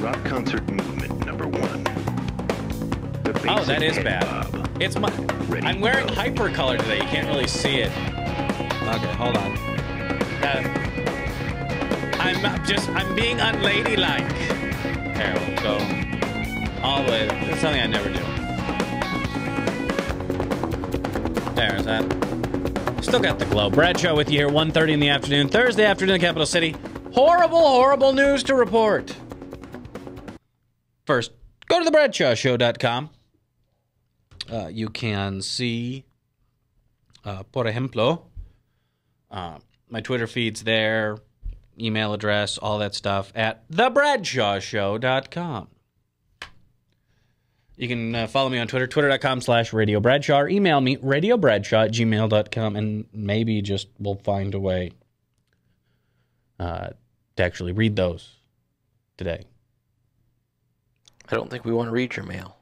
Rock concert movement number 1. Oh, that is bad. It's my. I'm wearing hypercolor today. You can't really see it. Okay, hold on. I'm being unladylike. There we'll go. All the way. That's something I never do. There's that. Still got the glow. Bradshaw with you here, 1:30 in the afternoon, Thursday afternoon in the capital city. Horrible news to report. First, go to thebradshawshow.com. You can see, por ejemplo, my Twitter feed's there, email address, all that stuff at thebradshawshow.com. You can follow me on Twitter, twitter.com/Radio Bradshaw, or email me, radiobradshaw@gmail.com, and maybe just we'll find a way to actually read those today. I don't think we want to read your mail.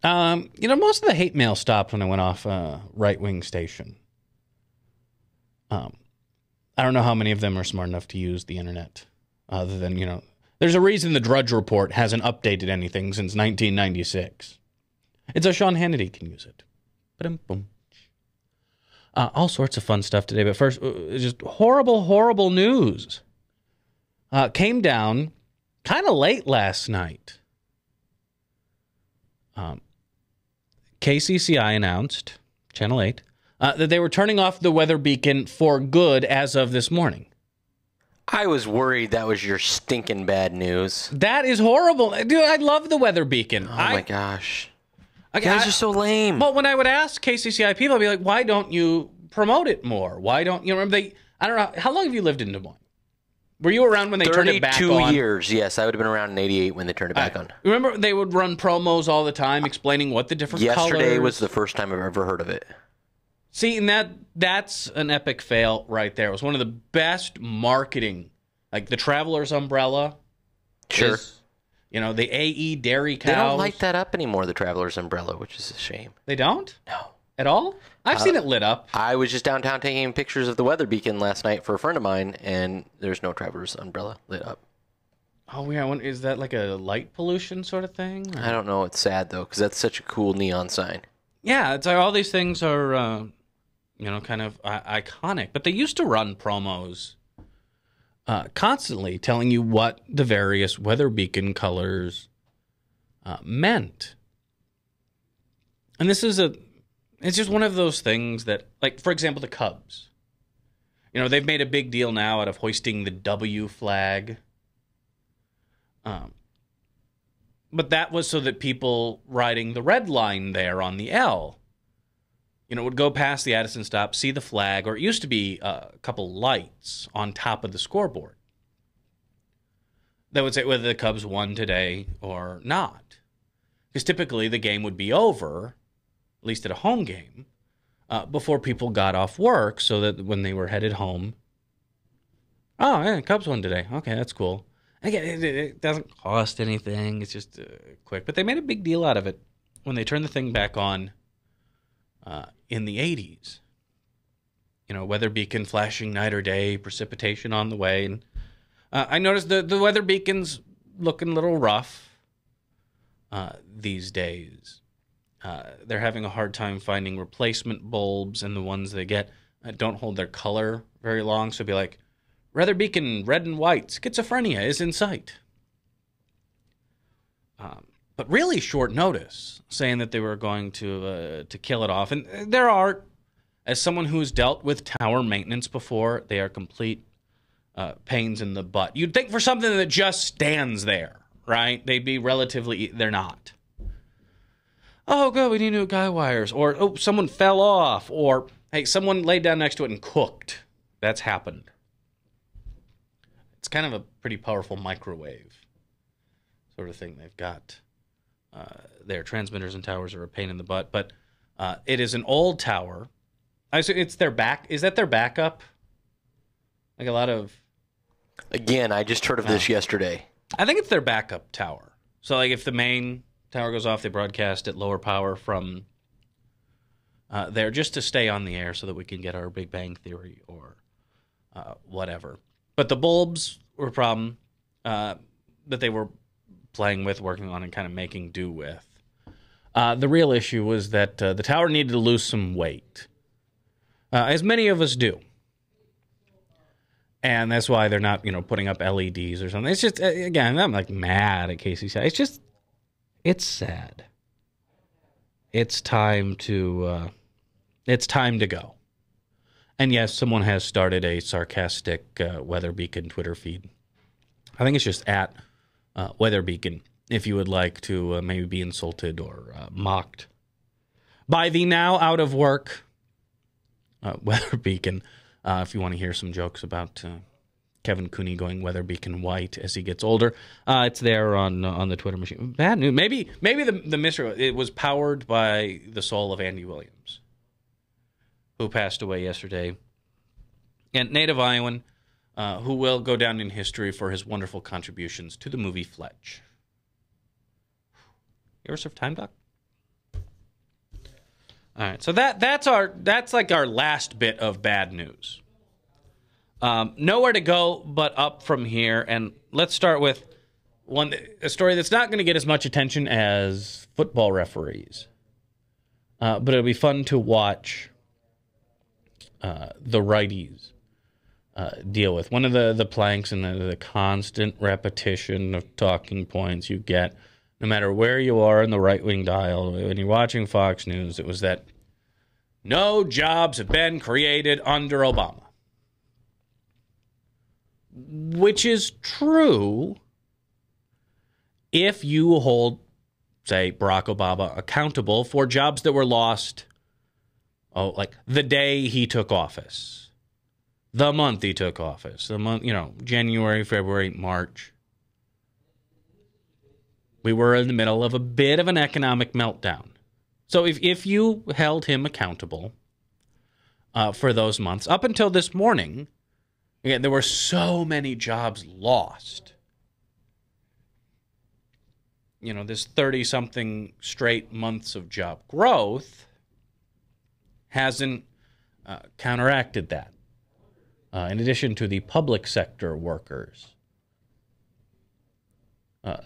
Most of the hate mail stopped when I went off right-wing station. I don't know how many of them are smart enough to use the internet, other than, there's a reason the Drudge Report hasn't updated anything since 1996. It's so Sean Hannity can use it. Ba-dum-bum. All sorts of fun stuff today, but first, just horrible news. Came down kind of late last night. KCCI announced, Channel 8, that they were turning off the weather beacon for good as of this morning. I was worried that was your stinking bad news. That is horrible. Dude, I love the weather beacon. Oh, my gosh. You guys are so lame. Well, when I would ask KCCI people, I'd be like, why don't you promote it more? Why don't you remember I don't know. How long have you lived in Des Moines? Were you around when they turned it back on? 32 years, yes. I would have been around in 88 when they turned it back on. Remember they would run promos all the time explaining what the different colors... Yesterday was the first time I've ever heard of it. See, and that's an epic fail right there. It was one of the best marketing, like the Traveler's umbrella. Sure. Is, the AE dairy cows. They don't light that up anymore, the Traveler's umbrella, which is a shame. They don't? No. At all? I've seen it lit up. I was just downtown taking pictures of the weather beacon last night for a friend of mine, and there's no Traveler's umbrella lit up. Oh, yeah. Is that like a light pollution sort of thing? Or? I don't know. It's sad, though, because that's such a cool neon sign. Yeah, it's like all these things are, kind of iconic. But they used to run promos constantly telling you what the various weather beacon colors meant. And this is it's just one of those things that, like, for example, the Cubs. They've made a big deal now out of hoisting the W flag. But that was so that people riding the red line there on the L, would go past the Addison stop, see the flag, or it used to be a couple lights on top of the scoreboard that would say whether the Cubs won today or not. Because typically the game would be over, at least at a home game, before people got off work, so that when they were headed home, oh, yeah, Cubs won today. Okay, that's cool. Again, it doesn't cost anything. It's just quick. But they made a big deal out of it when they turned the thing back on in the 80s. Weather beacon flashing night or day, precipitation on the way. And I noticed the weather beacon's looking a little rough these days. They're having a hard time finding replacement bulbs, and the ones they get don't hold their color very long. So it'd be like, weather beacon, red and white, schizophrenia is in sight. But really short notice, saying that they were going to kill it off. And there are, as someone who's dealt with tower maintenance before, they are complete pains in the butt. You'd think for something that just stands there, right? They'd be they're not. Oh, God, we need new guy wires. Or, oh, someone fell off. Or, hey, someone laid down next to it and cooked. That's happened. It's kind of a pretty powerful microwave sort of thing they've got. Their transmitters and towers are a pain in the butt. But it is an old tower. It's their back. Is that their backup? Like a lot of... Again, I just heard of this yesterday. I think it's their backup tower. So, like, if the main tower goes off, they broadcast at lower power from there just to stay on the air so that we can get our Big Bang Theory or whatever. But the bulbs were a problem that they were playing with, working on, and kind of making do with. The real issue was that the tower needed to lose some weight, as many of us do. And that's why they're not, putting up LEDs or something. It's just, again, I'm like mad at KCCI. It's just, it's sad. It's time to go. And yes, someone has started a sarcastic Weather Beacon Twitter feed. I think it's just at Weather Beacon, if you would like to maybe be insulted or mocked by the now out of work Weather Beacon. If you want to hear some jokes about Kevin Cooney going Weather Beacon white as he gets older, it's there on the Twitter machine. Bad news. Maybe the mystery, it was powered by the soul of Andy Williams, who passed away yesterday, and native Iowan, who will go down in history for his wonderful contributions to the movie Fletch. You ever serve time, Doc? All right, so that's like our last bit of bad news. Nowhere to go but up from here, and let's start with a story that's not going to get as much attention as football referees, but it'll be fun to watch the righties deal with. One of the planks and the constant repetition of talking points you get, no matter where you are in the right-wing dial, when you're watching Fox News, it was that no jobs have been created under Obama. Which is true if you hold, say, Barack Obama accountable for jobs that were lost, like the day he took office, the month he took office, January, February, March. We were in the middle of a bit of an economic meltdown. So if you held him accountable for those months, up until this morning, again, there were so many jobs lost. This 30-something straight months of job growth hasn't counteracted that. In addition to the public sector workers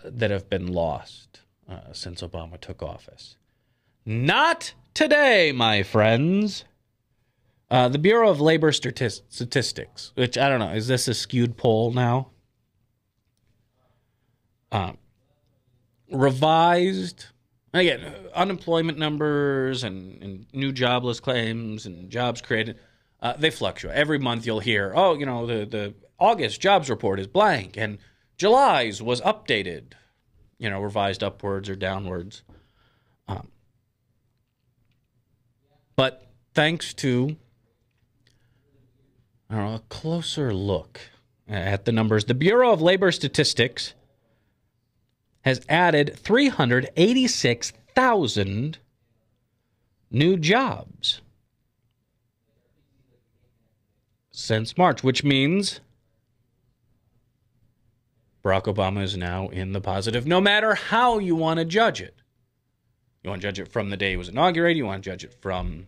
that have been lost since Obama took office. Not today, my friends. The Bureau of Labor Statistics, which I don't know, is this a skewed poll now? Revised, again, unemployment numbers and new jobless claims and jobs created, they fluctuate. Every month you'll hear, the August jobs report is blank, and July's was updated, revised upwards or downwards. But thanks to a closer look at the numbers, the Bureau of Labor Statistics has added 386,000 new jobs since March, which means Barack Obama is now in the positive, no matter how you want to judge it. You want to judge it from the day it was inaugurated. You want to judge it from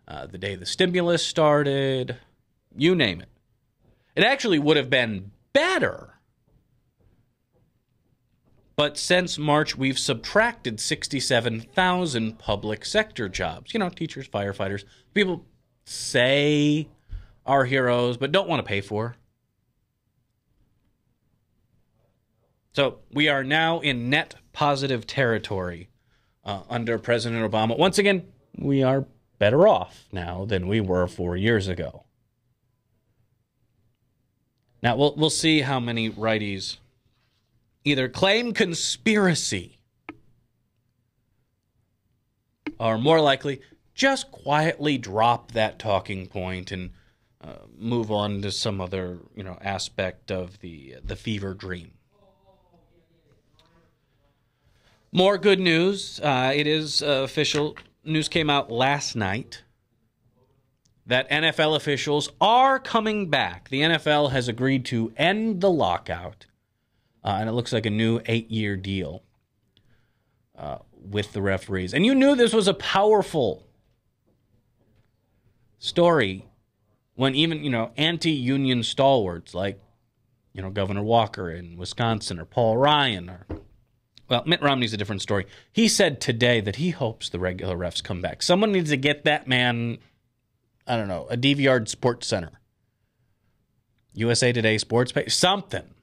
the day the stimulus started. You name it. It actually would have been better. But since March, we've subtracted 67,000 public sector jobs. Teachers, firefighters, people say are heroes, but don't want to pay for. So we are now in net positive territory under President Obama. Once again, we are better off now than we were 4 years ago. Now, we'll see how many righties either claim conspiracy or, more likely, just quietly drop that talking point and move on to some other aspect of the fever dream. More good news. It is official. News came out last night that NFL officials are coming back. The NFL has agreed to end the lockout, and it looks like a new 8-year deal with the referees. And you knew this was a powerful story when even, anti-union stalwarts like, Governor Walker in Wisconsin or Paul Ryan well, Mitt Romney's a different story. He said today that he hopes the regular refs come back. Someone needs to get that man, I don't know, a DVR Sports Center. USA Today sports page, something.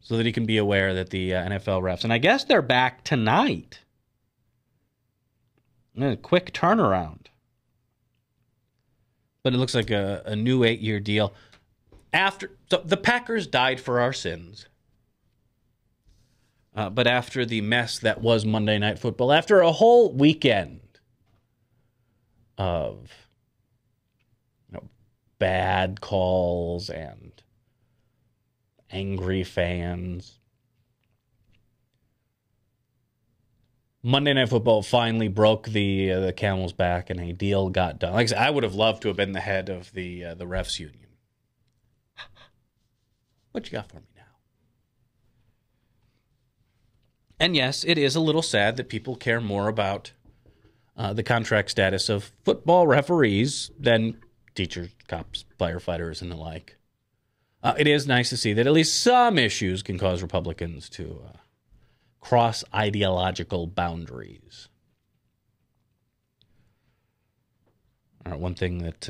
So that he can be aware that the NFL refs, and I guess they're back tonight. A quick turnaround. But it looks like a new 8-year deal. So the Packers died for our sins. But after the mess that was Monday Night Football, after a whole weekend of bad calls and angry fans, Monday Night Football finally broke the camel's back and a deal got done. Like I said, I would have loved to have been the head of the refs union. What you got for me now? And yes, it is a little sad that people care more about the contract status of football referees than teachers, cops, firefighters, and the like. It is nice to see that at least some issues can cause Republicans to cross ideological boundaries. All right, one thing that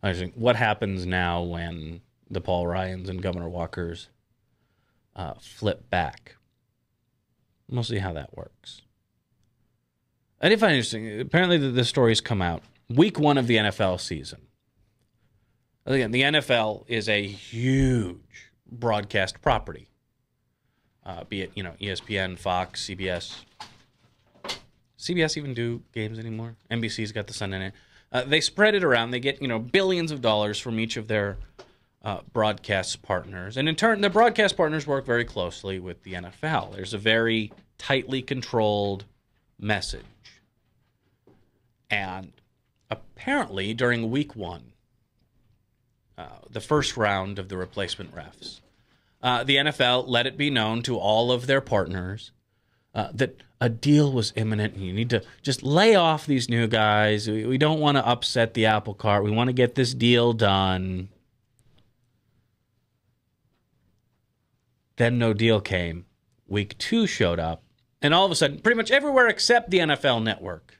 I think, what happens now when the Paul Ryans and Governor Walkers flip back? We'll see how that works. I did find it interesting. Apparently, the stories come out week 1 of the NFL season. Again, the NFL is a huge broadcast property. Be it, ESPN, Fox, CBS. CBS even do games anymore? NBC's got the Sunday night. They spread it around. They get, billions of dollars from each of their broadcast partners. And in turn, the broadcast partners work very closely with the NFL. There's a very tightly controlled message. And apparently, during week 1, the first round of the replacement refs, the NFL let it be known to all of their partners that a deal was imminent and you need to just lay off these new guys. We don't want to upset the apple cart. We want to get this deal done. Then no deal came. Week 2 showed up. And all of a sudden, pretty much everywhere except the NFL Network,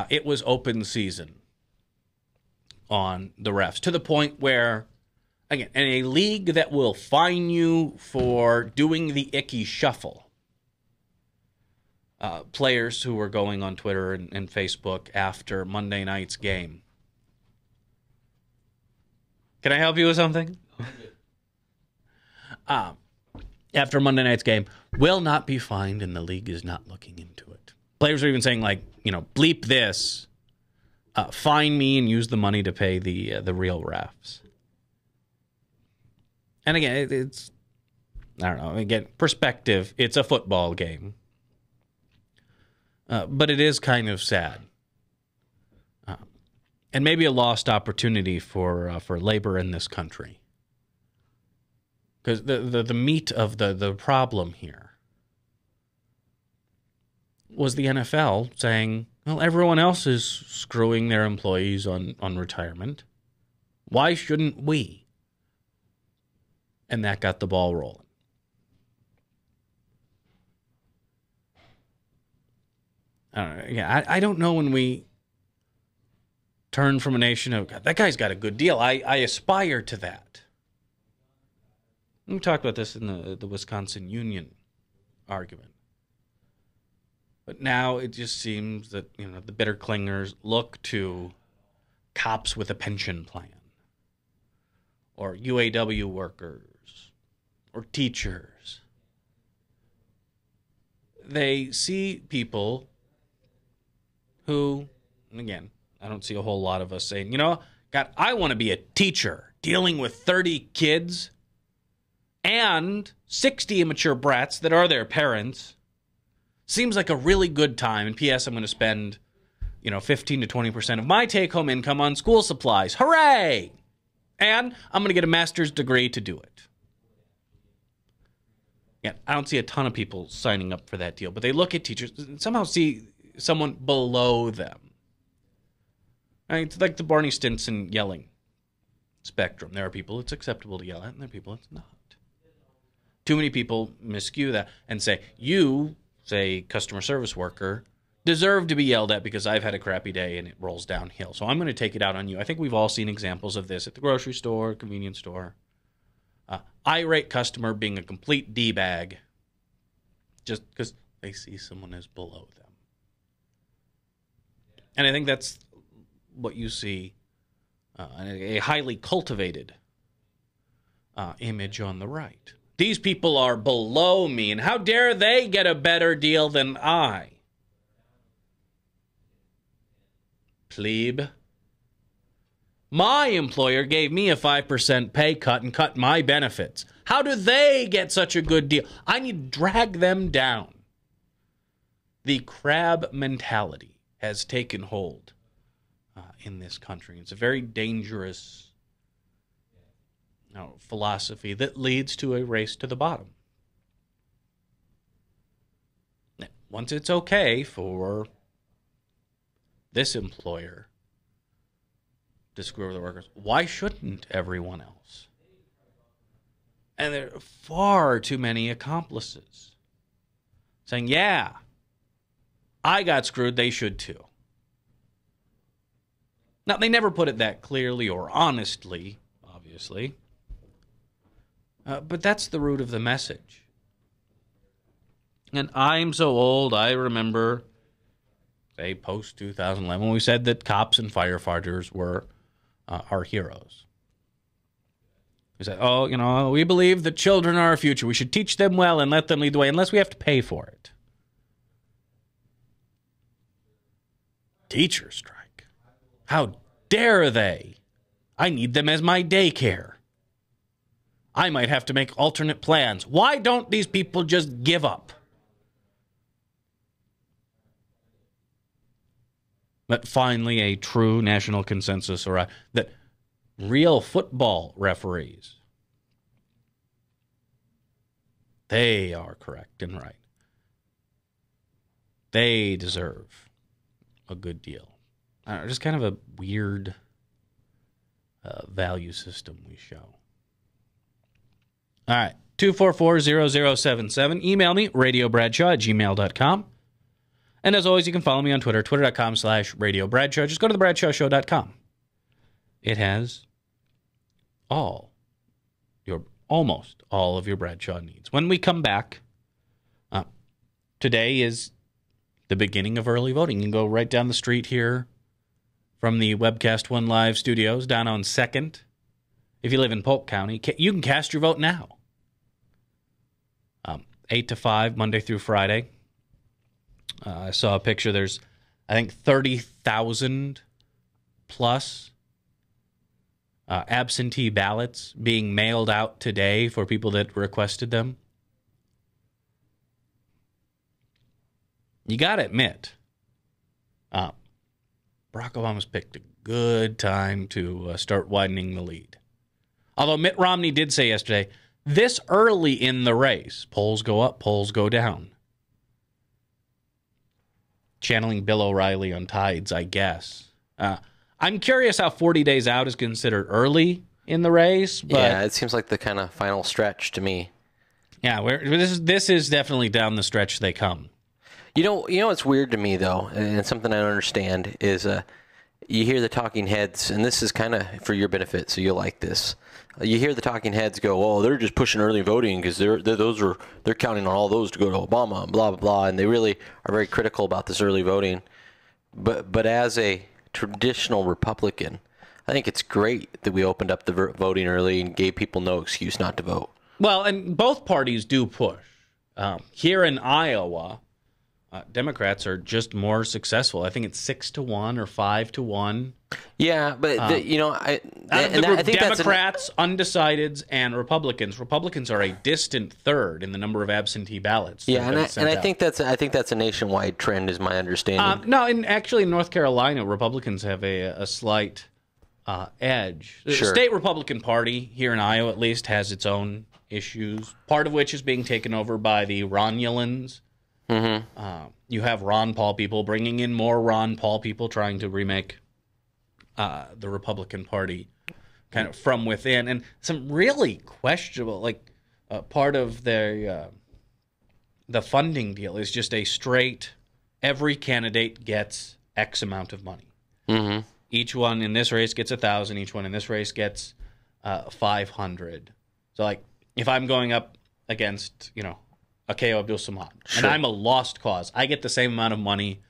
it was open season on the refs. To the point where, again, in a league that will fine you for doing the icky shuffle, players who were going on Twitter and Facebook after Monday night's game. Can I help you with something? After Monday night's game, will not be fined, and the league is not looking into it. Players are even saying, bleep this, fine me and use the money to pay the real refs. And again, it's, I don't know, again, perspective, it's a football game. But it is kind of sad. And maybe a lost opportunity for labor in this country. Because the meat of the problem here was the NFL saying, well, everyone else is screwing their employees on retirement. Why shouldn't we? And that got the ball rolling. I don't know when we turn from a nation of, God, that guy's got a good deal. I aspire to that. We talked about this in the Wisconsin union argument. But now it just seems that, the bitter clingers look to cops with a pension plan, or UAW workers, or teachers. They see people who, and again, I don't see a whole lot of us saying, God, I want to be a teacher dealing with 30 kids and 60 immature brats that are their parents. Seems like a really good time. And P.S., I'm going to spend, 15 to 20% of my take-home income on school supplies. Hooray! And I'm going to get a master's degree to do it. Yeah, I don't see a ton of people signing up for that deal, but they look at teachers and somehow see someone below them. It's like the Barney Stinson yelling. spectrum. There are people it's acceptable to yell at, and there are people it's not. Too many people miscue that and say, you, say, customer service worker, deserve to be yelled at because I've had a crappy day and it rolls downhill. So I'm going to take it out on you. I think we've all seen examples of this at the grocery store, convenience store. Irate customer being a complete D-bag just because they see someone as below them. And I think that's what you see, a highly cultivated image on the right. These people are below me, and how dare they get a better deal than I? Plebe. My employer gave me a 5% pay cut and cut my benefits. How do they get such a good deal? I need to drag them down. The crab mentality has taken hold in this country. It's a very dangerous philosophy that leads to a race to the bottom. Once it's okay for this employer to screw over the workers, why shouldn't everyone else? And there are far too many accomplices saying, yeah, I got screwed, they should too. Now, they never put it that clearly or honestly, obviously. But that's the root of the message. And I'm so old, I remember, say, post-2011, when we said that cops and firefighters were our heroes. We said, we believe that children are our future. We should teach them well and let them lead the way, unless we have to pay for it. Teacher strike. How dare they? I need them as my daycare. I might have to make alternate plans. Why don't these people just give up? But finally, a true national consensus that real football referees, they are correct and right. They deserve a good deal. Just kind of a weird value system we show. All right, 244-0077. Email me, radiobradshaw@gmail.com. And as always, you can follow me on Twitter, twitter.com/radiobradshaw. Just go to thebradshawshow.com. It has almost all of your Bradshaw needs. When we come back, today is the beginning of early voting. You can go right down the street here from the Webcast One live studios down on 2nd. If you live in Polk County, you can cast your vote now. 8 to 5, Monday through Friday. I saw a picture. There's, I think, 30,000 plus absentee ballots being mailed out today for people that requested them. You got to admit, Barack Obama's picked a good time to start widening the lead. Although Mitt Romney did say yesterday, this early in the race, polls go up, polls go down. Channeling Bill O'Reilly on Tides, I guess. I'm curious how 40 days out is considered early in the race. But yeah, it seems like the kind of final stretch to me. Yeah, this is definitely down the stretch they come. You know what's weird to me, though, and something I don't understand, is you hear the talking heads, and this is kind of for your benefit, so you'll like this. You hear the talking heads go, "Oh, they're just pushing early voting because they're counting on all those to go to Obama, blah blah blah," and they really are very critical about this early voting. But as a traditional Republican, I think it's great that we opened up the voting early and gave people no excuse not to vote. Well, and both parties do push. Here in Iowa, Democrats are just more successful. I think it's 6-1 or 5-1. Yeah, but I think Democrats, undecideds, and Republicans. Republicans are a distant third in the number of absentee ballots. Yeah, and I think that's a nationwide trend, is my understanding. No, and actually in North Carolina, Republicans have a slight edge. The state Republican Party here in Iowa, at least, has its own issues. Part of which is being taken over by the Romulans. Mm-hmm. You have Ron Paul people bringing in more Ron Paul people, trying to remake the Republican Party kind of from within, and some really questionable, like part of the funding deal is just a straight, every candidate gets X amount of money. Mm-hmm. Each one in this race gets 1,000. Each one in this race gets 500. So, like, if I'm going up against, a KO Abdul-Samad, and I'm a lost cause, I get the same amount of money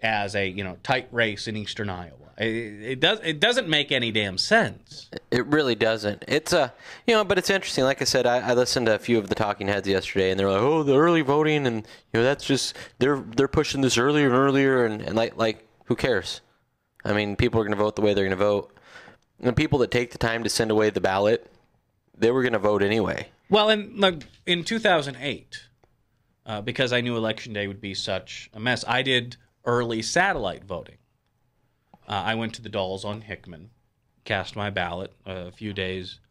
as a, tight race in Eastern Iowa. It doesn't make any damn sense. It really doesn't. It's but it's interesting. Like I said, I listened to a few of the talking heads yesterday, and they're like, "Oh, the early voting, and that's just they're pushing this earlier and earlier, and like who cares? I mean, people are going to vote the way they're going to vote. And the people that take the time to send away the ballot, they were going to vote anyway." Well, in 2008, because I knew Election Day would be such a mess, I did early satellite voting. I went to the Dolls on Hickman, cast my ballot a few days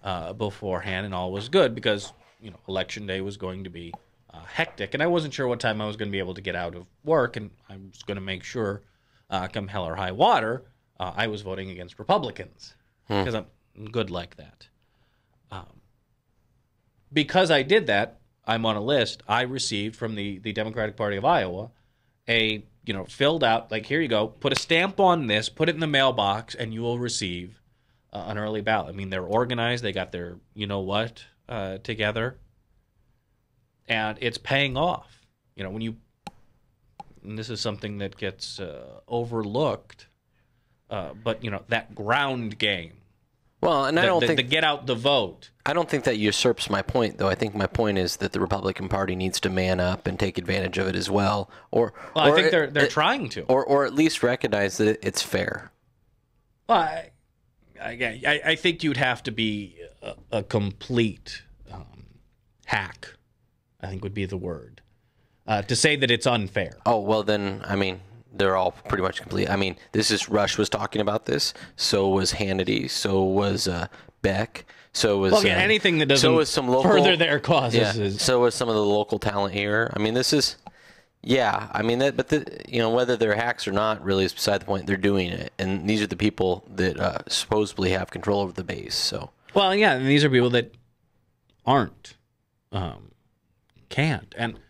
beforehand, and all was good because Election Day was going to be hectic, and I wasn't sure what time I was going to be able to get out of work, and I was going to make sure, come hell or high water, I was voting against Republicans because I'm good like that. Because I did that, I'm on a list I received from the Democratic Party of Iowa, a filled out, like, here you go, put a stamp on this, put it in the mailbox, and you will receive an early ballot. I mean, they're organized, they got their together, and it's paying off. And this is something that gets overlooked, but that ground game. Well, and I don't think the get out the vote. I don't think that usurps my point, though. I think my point is that the Republican Party needs to man up and take advantage of it as well. I think they're trying to, or at least recognize that it's fair. Well, I think you'd have to be a complete hack, I think would be the word, to say that it's unfair. Oh, well, then, I mean, they're all pretty much complete. I mean, Rush was talking about this. So was Hannity. So was Beck. So was anything that doesn't further their causes. Yeah, so was some of the local talent here. I mean, this is, I mean, whether they're hacks or not really is beside the point. They're doing it, and these are the people that supposedly have control over the base. So, well, yeah, and these are people that aren't, can't, and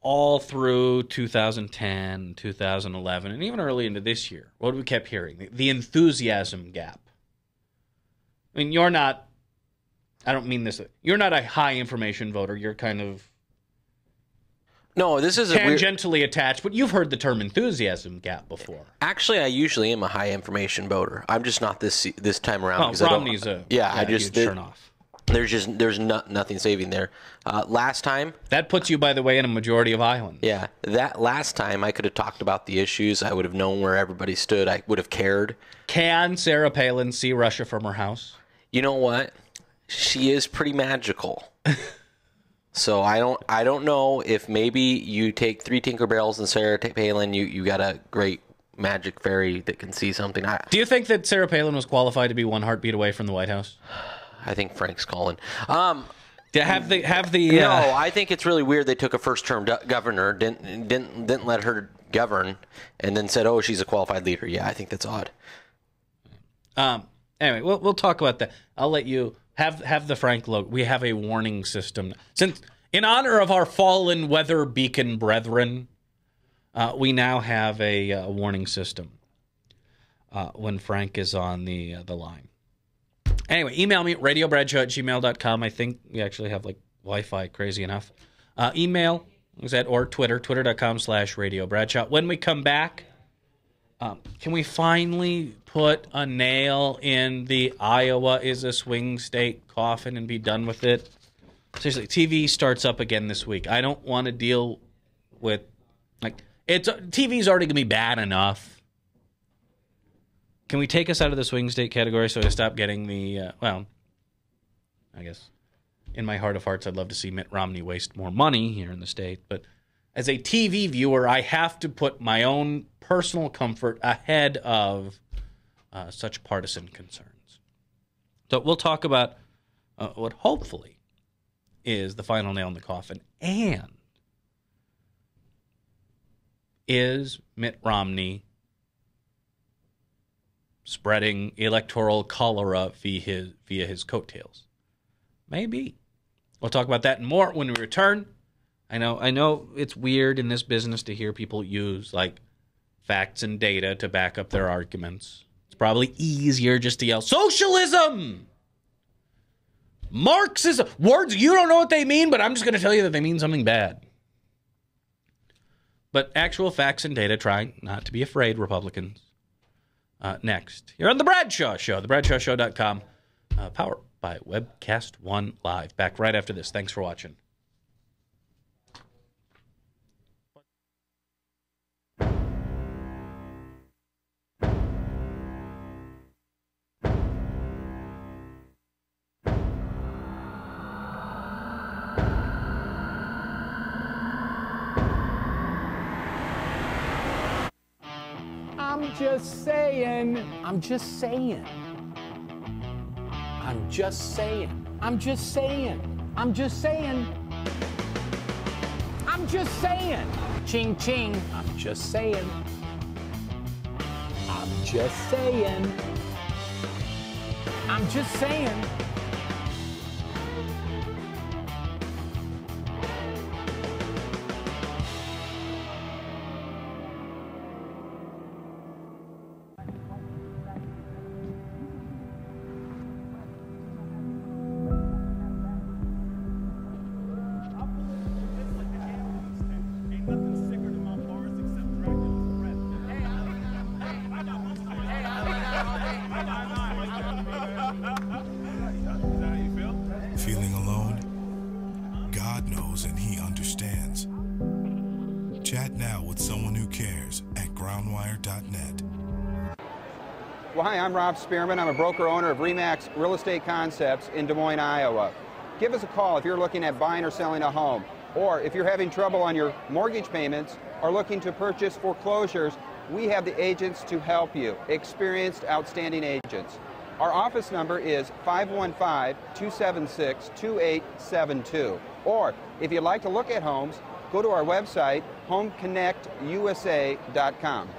all through 2010, 2011, and even early into this year, what we kept hearing, the enthusiasm gap. I mean, you're not, I don't mean this, you're not a high information voter. You're kind of this is tangentially attached, but you've heard the term enthusiasm gap before. Actually, I usually am a high information voter. I'm just not this time around. Romney's a huge turn off. There's nothing saving there. Last time, that puts you, by the way, in a majority of Iowa. Yeah, that last time I could have talked about the issues. I would have known where everybody stood. I would have cared. Can Sarah Palin see Russia from her house? You know what? She is pretty magical. So I don't know if maybe you take 3 Tinkerbarrels and Sarah Palin, you got a great magic fairy that can see something. Do you think that Sarah Palin was qualified to be one heartbeat away from the White House? I think Frank's calling. No, I think it's really weird they took a first-term governor, didn't let her govern, and then said, "Oh, she's a qualified leader." Yeah, I think that's odd. Anyway, we'll talk about that. I'll let you have the Frank logo. We have a warning system since, in honor of our fallen weather beacon brethren, we now have a warning system when Frank is on the line. Anyway, email me at radiobradshaw@gmail.com. I think we actually have like Wi-Fi, crazy enough. Email is that, or twitter.com/radiobradshaw. When we come back, can we finally put a nail in the Iowa is a swing state coffin and be done with it? Seriously, TV starts up again this week. I don't want to deal with, TV's already going to be bad enough. Can we take us out of the swing state category so I stop getting the, I guess in my heart of hearts, I'd love to see Mitt Romney waste more money here in the state. But as a TV viewer, I have to put my own personal comfort ahead of such partisan concerns. So we'll talk about what hopefully is the final nail in the coffin. And is Mitt Romney spreading electoral cholera via his coattails. Maybe. We'll talk about that and more when we return. I know it's weird in this business to hear people use like facts and data to back up their arguments. It's probably easier just to yell socialism, Marxism, words you don't know what they mean, but I'm just going to tell you that they mean something bad. But actual facts and data, try not to be afraid, Republicans. Next, you're on The Bradshaw Show, thebradshawshow.com, powered by Webcast One Live. Back right after this. Thanks for watching. I'm just saying. I'm just saying. I'm just saying. I'm just saying. I'm just saying. I'm just saying. Ching ching. I'm just saying. I'm just saying. I'm just saying. Feeling alone? God knows and He understands. Chat now with someone who cares at groundwire.net. Well, hi, I'm Rob Spearman. I'm a broker owner of RE/MAX Real Estate Concepts in Des Moines, Iowa. Give us a call if you're looking at buying or selling a home, or if you're having trouble on your mortgage payments or looking to purchase foreclosures. We have the agents to help you, experienced, outstanding agents. Our office number is 515-276-2872. Or if you'd like to look at homes, go to our website, homeconnectusa.com.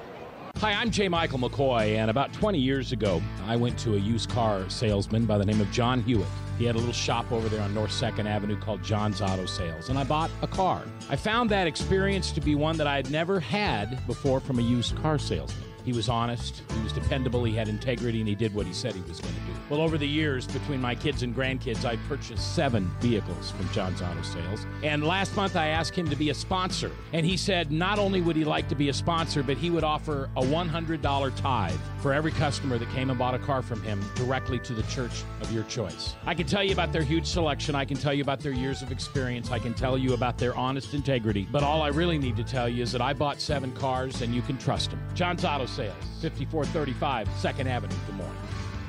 Hi, I'm J. Michael McCoy, and about 20 years ago, I went to a used car salesman by the name of John Hewitt. He had a little shop over there on North 2nd Avenue called John's Auto Sales, and I bought a car. I found that experience to be one that I had never had before from a used car salesman. He was honest, he was dependable, he had integrity, and he did what he said he was going to do. Well, over the years, between my kids and grandkids, I purchased 7 vehicles from John's Auto Sales. And last month, I asked him to be a sponsor. And he said not only would he like to be a sponsor, but he would offer a $100 tithe for every customer that came and bought a car from him directly to the church of your choice. I can tell you about their huge selection. I can tell you about their years of experience. I can tell you about their honest integrity. But all I really need to tell you is that I bought 7 cars, and you can trust them. John's Auto Sales, 5435 2nd Avenue, Des Moines.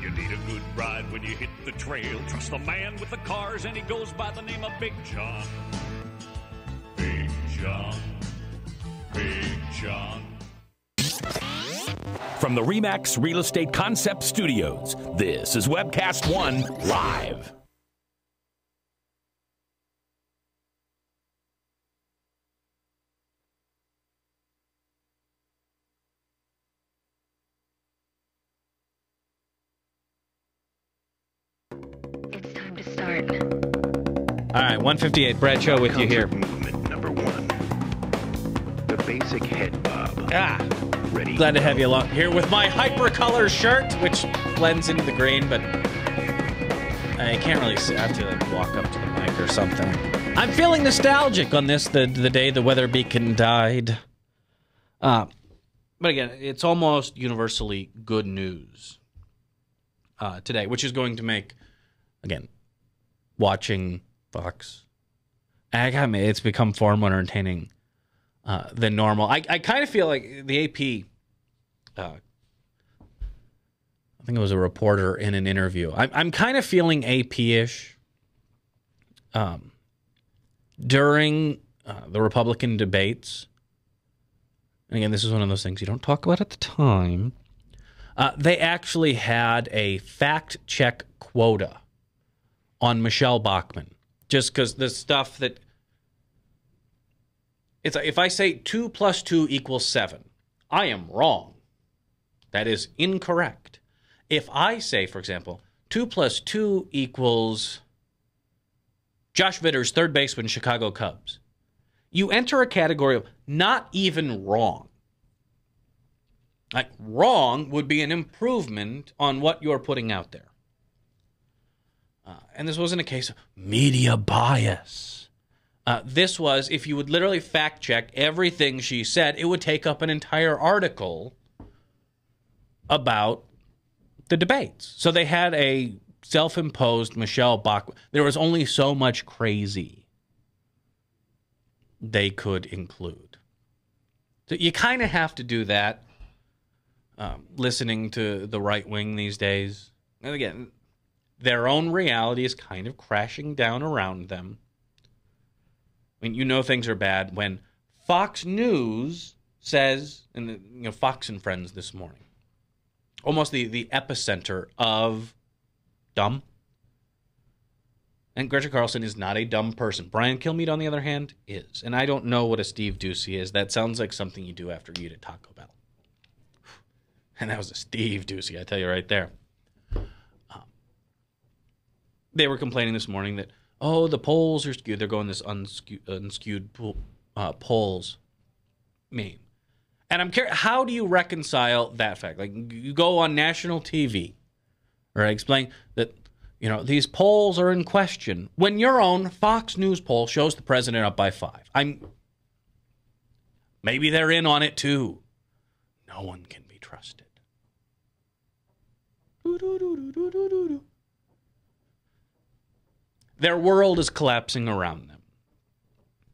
You need a good ride when you hit the trail. Trust the man with the cars, and he goes by the name of Big John. Big John. Big John. From the RE/MAX Real Estate Concept Studios, this is Webcast One Live. It's time to start. All right, 158, Brad Show with you here. Concert movement number 1. The basic head bob. Ready? Glad to have you along here with my hypercolor shirt, which blends into the green, but I can't really see. I have to like walk up to the mic or something. I'm feeling nostalgic on this, the day the weather beacon died. But again, it's almost universally good news today, which is going to make, again, watching Fox, it's become far more entertaining than normal. I kind of feel like the AP, I think it was a reporter in an interview. I'm kind of feeling AP-ish during the Republican debates. And again, this is one of those things you don't talk about at the time. They actually had a fact-check quota on Michelle Bachmann. Just because the stuff that... It's if I say 2 + 2 = 7, I am wrong. That is incorrect. if I say, for example, 2 + 2 equals Josh Vitter's third baseman, Chicago Cubs, you enter a category of not even wrong. Like, wrong would be an improvement on what you're putting out there. And this wasn't a case of media bias. This was, if you would literally fact check everything she said, it would take up an entire article about the debates. So they had a self-imposed Michelle Bachmann. There was only so much crazy they could include. So you kind of have to do that, listening to the right wing these days. And again, their own reality is kind of crashing down around them. I mean, you know things are bad when Fox News says, and Fox and Friends this morning, almost the epicenter of dumb. And Gretchen Carlson is not a dumb person. Brian Kilmeade, on the other hand, is. And I don't know what a Steve Ducey is. That sounds like something you do after you eat at Taco Bell. And that was a Steve Ducey, I tell you right there. They were complaining this morning that, oh, the polls are skewed. They're going this unskewed polls meme. And I'm curious, how do you reconcile that fact? Like, you go on national TV, right, explain that, these polls are in question, when your own Fox News poll shows the president up by 5. Maybe they're in on it too. No one can be trusted. Their world is collapsing around them.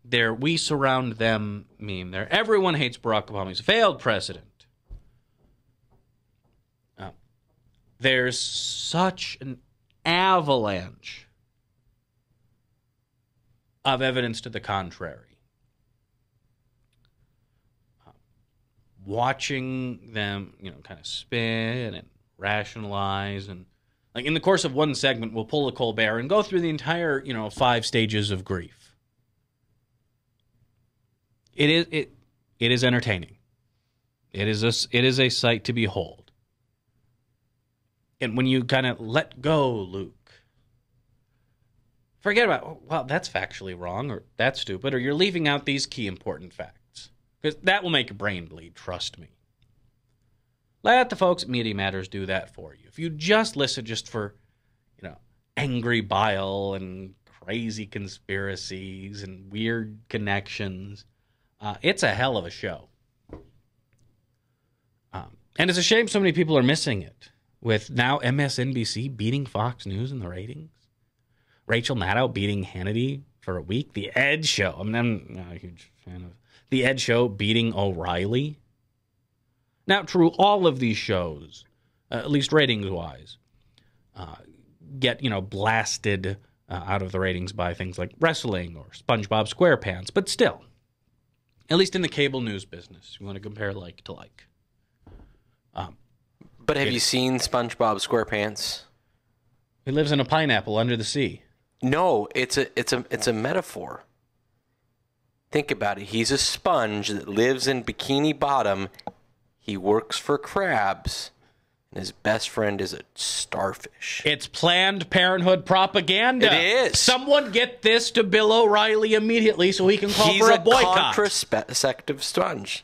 Their "we surround them" meme. Everyone hates Barack Obama. He's a failed president. There's such an avalanche of evidence to the contrary. Watching them, kind of spin and rationalize, and like in the course of one segment, we'll pull a Colbert and go through the entire, 5 stages of grief. It is entertaining. It is a sight to behold. And when you kind of let go, Luke, forget about, well, that's factually wrong, or that's stupid, or you're leaving out these key important facts. Because that will make your brain bleed, trust me. Let the folks at Media Matters do that for you. If you just listen just for, angry bile and crazy conspiracies and weird connections, it's a hell of a show. And it's a shame so many people are missing it, with now MSNBC beating Fox News in the ratings. Rachel Maddow beating Hannity for a week. The Ed Show. I'm not a huge fan of The Ed Show beating O'Reilly. Now, true, all of these shows, at least ratings-wise, get, blasted out of the ratings by things like wrestling or SpongeBob SquarePants. But still, at least in the cable news business, you want to compare like to like. But have you seen SpongeBob SquarePants? He lives in a pineapple under the sea. No, it's a metaphor. Think about it. He's a sponge that lives in Bikini Bottom. He works for crabs, and his best friend is a starfish. It's Planned Parenthood propaganda. It is. Someone get this to Bill O'Reilly immediately so he can call for a boycott. He's a contraceptive sponge.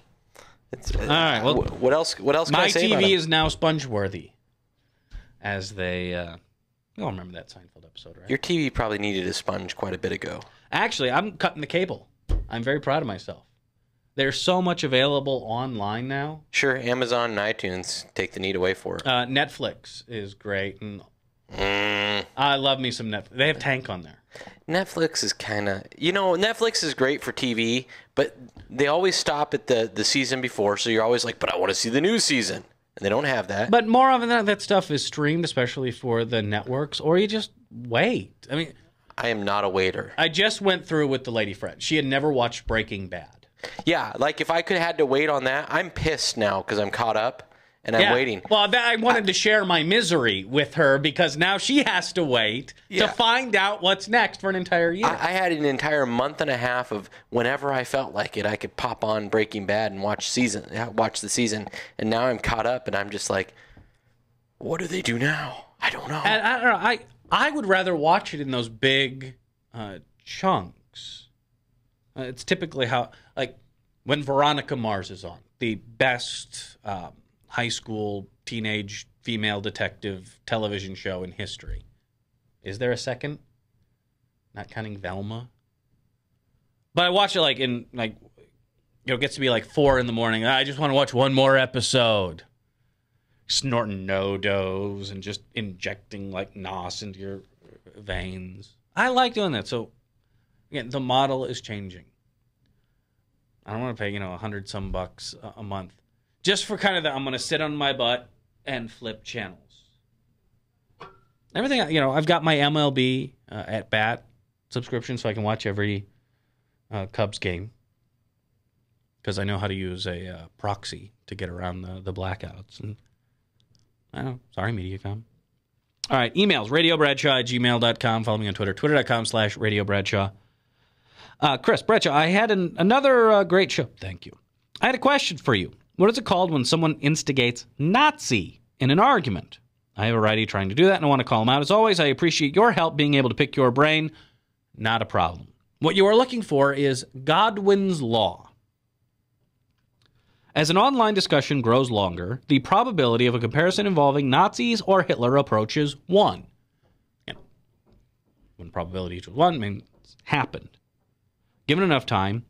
All right. Well, what else can I say about My TV him? is now sponge-worthy. As they, you'll remember that Seinfeld episode, right? Your TV probably needed a sponge quite a bit ago. Actually, I'm cutting the cable. I'm very proud of myself. There's so much available online now. Sure, Amazon and iTunes take the need away for it. Netflix is great, and I love me some Netflix. They have Tank on there. Netflix is kind of... Netflix is great for TV, but they always stop at the season before, so you're always like, but I want to see the new season. And they don't have that. But more often than that stuff is streamed, especially for the networks, or you just wait. I mean... I am not a waiter. I just went through with the lady friend. She had never watched Breaking Bad. Yeah, like if I could have had to wait on that, I'm pissed now because I'm caught up and I'm waiting. Well, I wanted to share my misery with her because now she has to wait to find out what's next for an entire year. I had an entire month and a half of whenever I felt like it, I could pop on Breaking Bad and watch the season, and now I'm caught up and I'm just like, What do they do now? I don't know. And I don't know. I would rather watch it in those big chunks. It's typically how, like, when Veronica Mars is on, the best high school teenage female detective television show in history. Is there a second? Not counting Velma. But I watch it it gets to be like 4 a.m. I just want to watch one more episode. Snorting no-dos and just injecting like NOS into your veins. I like doing that. So, again, the model is changing. I don't want to pay, $100 bucks a month just for kind of I'm going to sit on my butt and flip channels. Everything, I've got my MLB at bat subscription so I can watch every Cubs game because I know how to use a proxy to get around the blackouts. And I don't know. Sorry, Mediacom. All right, emails, radiobradshaw@gmail.com. Follow me on Twitter, twitter.com/radiobradshaw. Chris Bradshaw, I had another great show. Thank you. I had a question for you. What is it called when someone instigates Nazi in an argument? I have a righty trying to do that, and I want to call him out. As always, I appreciate your help being able to pick your brain. Not a problem. What you are looking for is Godwin's Law. As an online discussion grows longer, the probability of a comparison involving Nazis or Hitler approaches 1. When probability equals 1 means it's happened. Given enough time,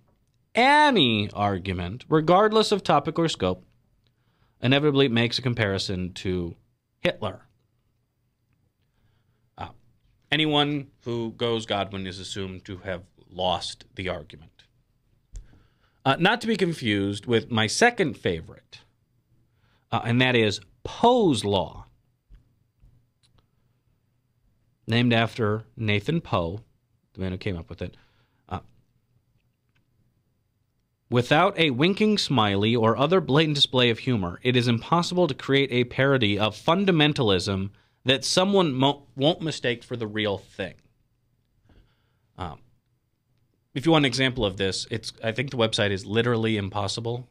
any argument, regardless of topic or scope, inevitably makes a comparison to Hitler. Anyone who goes Godwin is assumed to have lost the argument. Not to be confused with my second favorite, and that is Poe's Law. Named after Nathan Poe, the man who came up with it. Without a winking smiley or other blatant display of humor, it is impossible to create a parody of fundamentalism that someone won't mistake for the real thing. If you want an example of this, I think the website is Literally Impossible.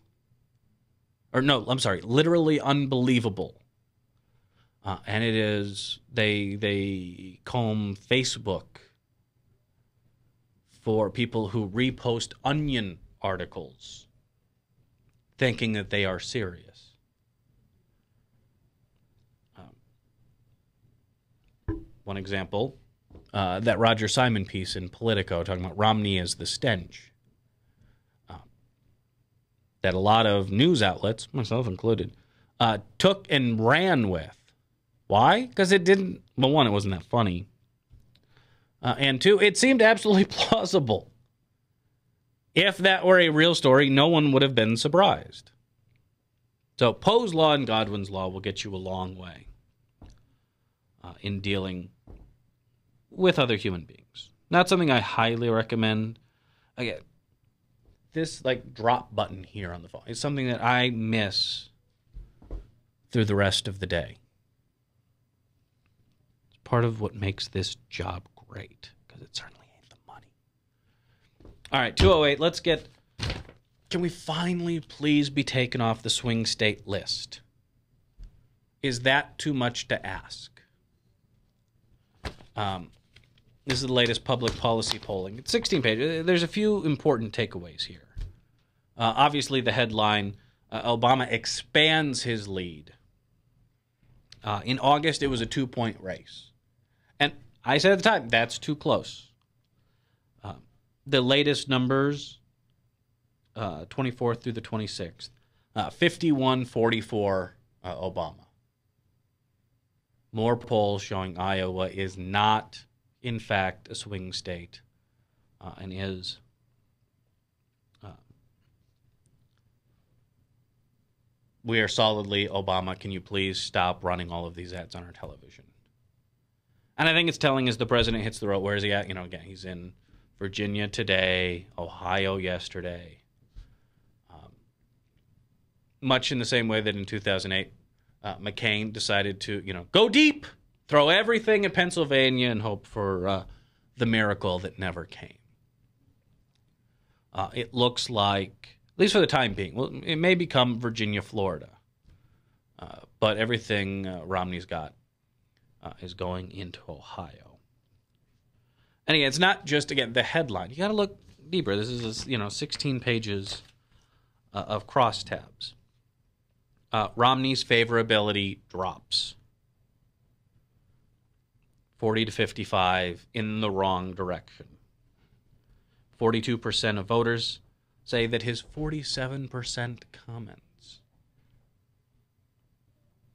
Or no, I'm sorry, Literally Unbelievable. And it is, they comb Facebook for people who repost Onion articles thinking that they are serious. One example, that Roger Simon piece in Politico talking about Romney as the stench. That a lot of news outlets, myself included, took and ran with. Why? Because it didn't, well, one, it wasn't that funny. And two, it seemed absolutely plausible. If that were a real story, no one would have been surprised. So Poe's Law and Godwin's Law will get you a long way in dealing with other human beings. Not something I highly recommend. Again, this drop button here on the phone is something that I miss through the rest of the day. It's part of what makes this job great, because it certainly ain't the money. All right, 208, can we finally please be taken off the swing state list? Is that too much to ask? This is the latest public policy polling. It's 16 pages. There's a few important takeaways here. Obviously, the headline, Obama expands his lead. In August, it was a 2-point race. And I said at the time, that's too close. The latest numbers, 24th through the 26th, 51-44 Obama. More polls showing Iowa is not, in fact, a swing state, and is we are solidly Obama. Can you please stop running all of these ads on our television? And I think it's telling as the president hits the road. Where is he at? Again, he's in Virginia today, Ohio yesterday. Much in the same way that in 2008, McCain decided to, go deep, throw everything at Pennsylvania and hope for the miracle that never came. It looks like, at least for the time being, well, it may become Virginia, Florida. But everything Romney's got is going into Ohio. And again, it's not just, again, the headline. You got to look deeper. This is, 16 pages of crosstabs. Romney's favorability drops 40 to 55 in the wrong direction. 42% of voters say that his 47% comments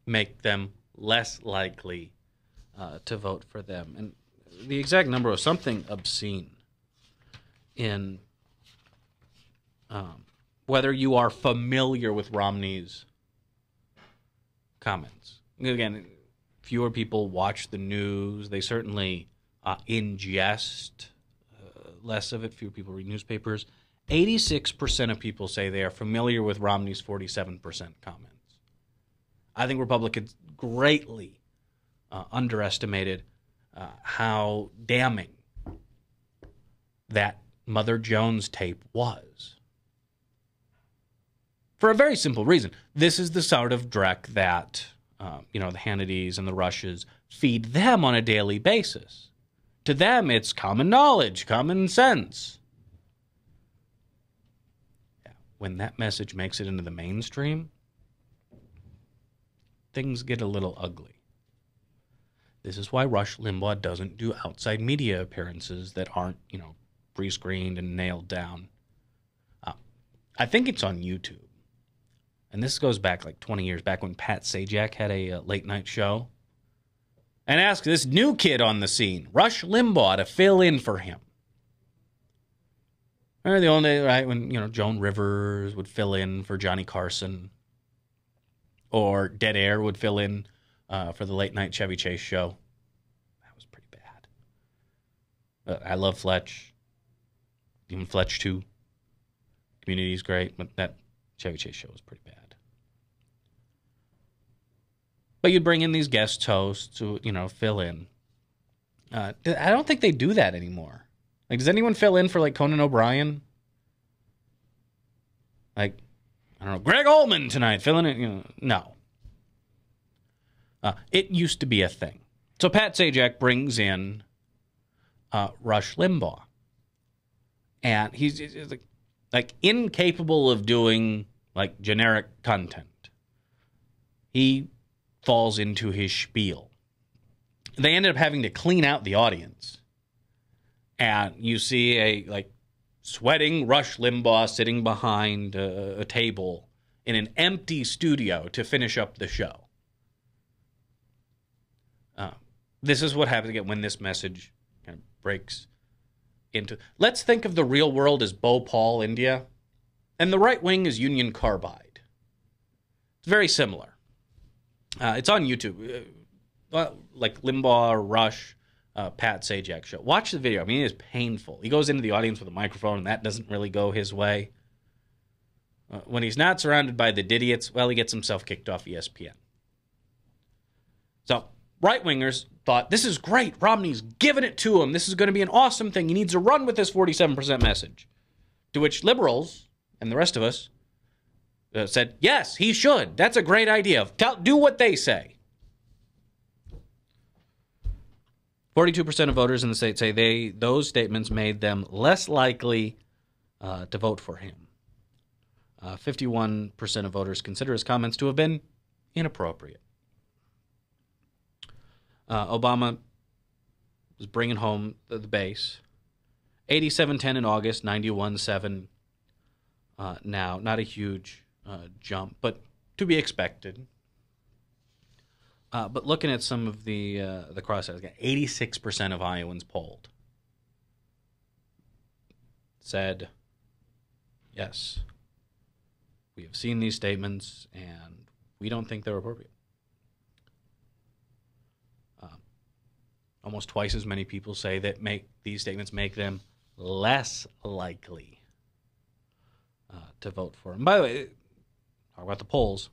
make them less likely to vote for them. And the exact number was something obscene in whether you are familiar with Romney's comments. Again, fewer people watch the news. They certainly ingest less of it. Fewer people read newspapers. 86% of people say they are familiar with Romney's 47% comments. I think Republicans greatly underestimated how damning that Mother Jones tape was. For a very simple reason. This is the sort of dreck that, the Hannitys and the Rushes feed them on a daily basis. To them, it's common knowledge, common sense. Yeah. When that message makes it into the mainstream, things get a little ugly. This is why Rush Limbaugh doesn't do outside media appearances that aren't, pre-screened and nailed down. I think it's on YouTube. And this goes back like 20 years back when Pat Sajak had a late-night show and asked this new kid on the scene, Rush Limbaugh, to fill in for him. Remember the old day, right, when, Joan Rivers would fill in for Johnny Carson, or Dead Air would fill in for the late-night Chevy Chase show. That was pretty bad. I love Fletch. Even Fletch 2. Community's great, but that Chevy Chase show was pretty bad. But you'd bring in these guest hosts to, fill in. I don't think they do that anymore. Like, does anyone fill in for, like, Conan O'Brien? Like, I don't know, Greg Olman tonight, filling in, no. It used to be a thing. So Pat Sajak brings in Rush Limbaugh. And he's like incapable of doing like generic content. He falls into his spiel. They ended up having to clean out the audience. And you see a sweating Rush Limbaugh sitting behind a table in an empty studio to finish up the show. This is what happens again when this message kind of breaks into... Let's think of the real world as Bhopal, India, and the right wing is Union Carbide. It's very similar. It's on YouTube. Like Limbaugh, Rush, Pat Sajak show. Watch the video. I mean, it is painful. He goes into the audience with a microphone, and that doesn't really go his way. When he's not surrounded by the idiots, well, he gets himself kicked off ESPN. So, right-wingers thought, this is great. Romney's giving it to him. This is going to be an awesome thing. He needs to run with this 47% message. To which liberals and the rest of us said, yes, he should. That's a great idea. Do what they say. 42% of voters in the state say those statements made them less likely to vote for him. 51% of voters consider his comments to have been inappropriate. Obama was bringing home the base. 87-10 in August, 91-7 now. Not a huge jump, but to be expected. But looking at some of the crosshairs, 86% of Iowans polled said, yes, we have seen these statements and we don't think they're appropriate. Almost twice as many people say that these statements make them less likely to vote for him. By the way, talk about the polls.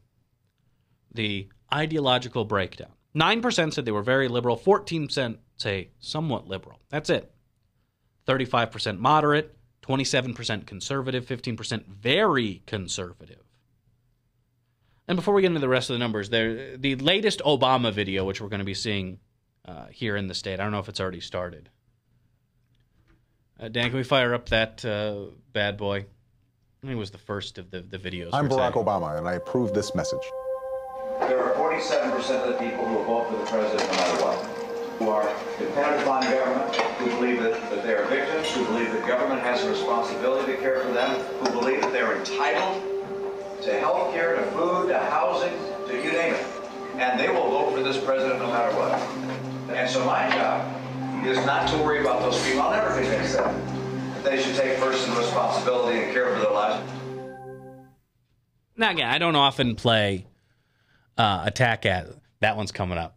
The ideological breakdown. 9% said they were very liberal. 14% say somewhat liberal. That's it. 35% moderate. 27% conservative. 15% very conservative. And before we get into the rest of the numbers, the latest Obama video, which we're going to be seeing here in the state. I don't know if it's already started. Dan, can we fire up that bad boy? I think it was the first of the videos. I'm Barack Obama, and I approve this message. There are 47% of the people who will vote for the president no matter what, who are dependent upon government, who believe that they are victims, who believe that government has a responsibility to care for them, who believe that they're entitled to health care, to food, to housing, to you name it. And they will vote for this president no matter what. And so my job is not to worry about those people. I'll never convince them that they should take personal responsibility and care for their lives. Now, again, I don't often play Attack Ad. That one's coming up.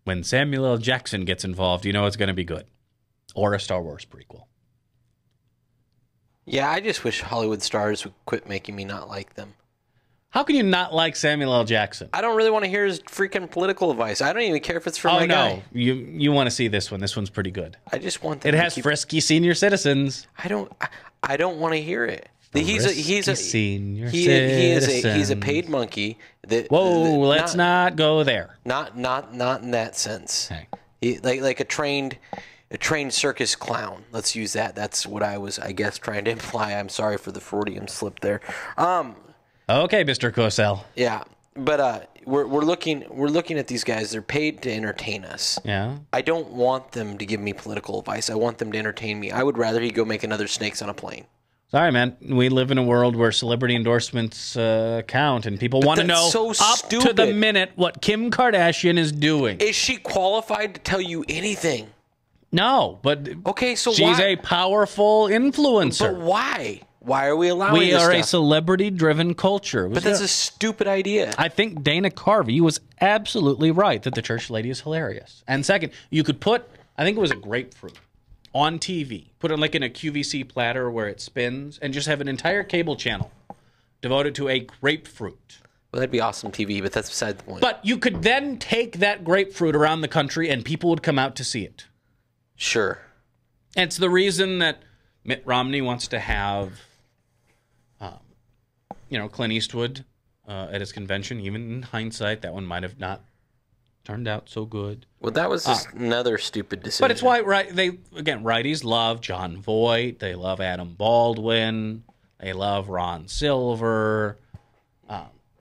When Samuel L. Jackson gets involved, you know it's going to be good. Or a Star Wars prequel. Yeah, I just wish Hollywood stars would quit making me not like them. How can you not like Samuel L. Jackson? I don't really want to hear his freaking political advice. I don't even care if it's from my guy. You want to see this one. This one's pretty good. I just want them It has frisky senior citizens. I don't want to hear it. He's a senior citizen. He's a paid monkey. Let's not go there. Not in that sense. Hey. He, like a trained circus clown. Let's use that. That's what I was, I guess, trying to imply. I'm sorry for the Freudian slip there. Okay, Mr. Cosell. Yeah, but we're looking at these guys. They're paid to entertain us. Yeah. I don't want them to give me political advice. I want them to entertain me. I would rather he go make another Snakes on a Plane. Sorry, man. We live in a world where celebrity endorsements count, and people want to know up to the minute what Kim Kardashian is doing. Is she qualified to tell you anything? No, but okay, so she's a powerful influencer. But why? Why are we allowing this We are stuff? a celebrity-driven culture. But that's a stupid idea. I think Dana Carvey was absolutely right that the church lady is hilarious. And second, you could put, I think it was a grapefruit, on TV. Put it like in a QVC platter where it spins, and just have an entire cable channel devoted to a grapefruit. Well, that'd be awesome TV, but that's beside the point. But you could then take that grapefruit around the country, and people would come out to see it. Sure. It's the reason that Mitt Romney wants to have Clint Eastwood at his convention. Even in hindsight, that one might have not turned out so good. Well, that was just another stupid decision. But it's why righties love John Voight. They love Adam Baldwin. They love Ron Silver.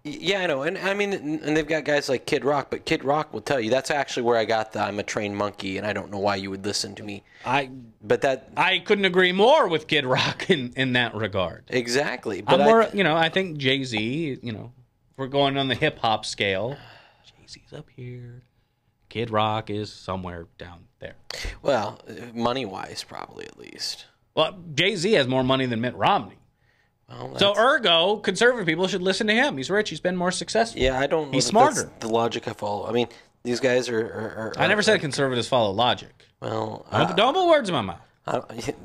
Yeah, I know. And I mean, and they've got guys like Kid Rock, but Kid Rock will tell you that's actually where I got the I'm a trained monkey and I don't know why you would listen to me. I couldn't agree more with Kid Rock in that regard. Exactly. But I think Jay-Z, if we're going on the hip hop scale, Jay-Z's up here. Kid Rock is somewhere down there. Well, money-wise, probably at least. Well, Jay-Z has more money than Mitt Romney. Well, so, ergo, conservative people should listen to him. He's rich. He's been more successful. Yeah, I don't know. He's smarter. That's the logic I follow. I mean, these guys are I never said conservatives follow logic. Well, don't put words in my mouth.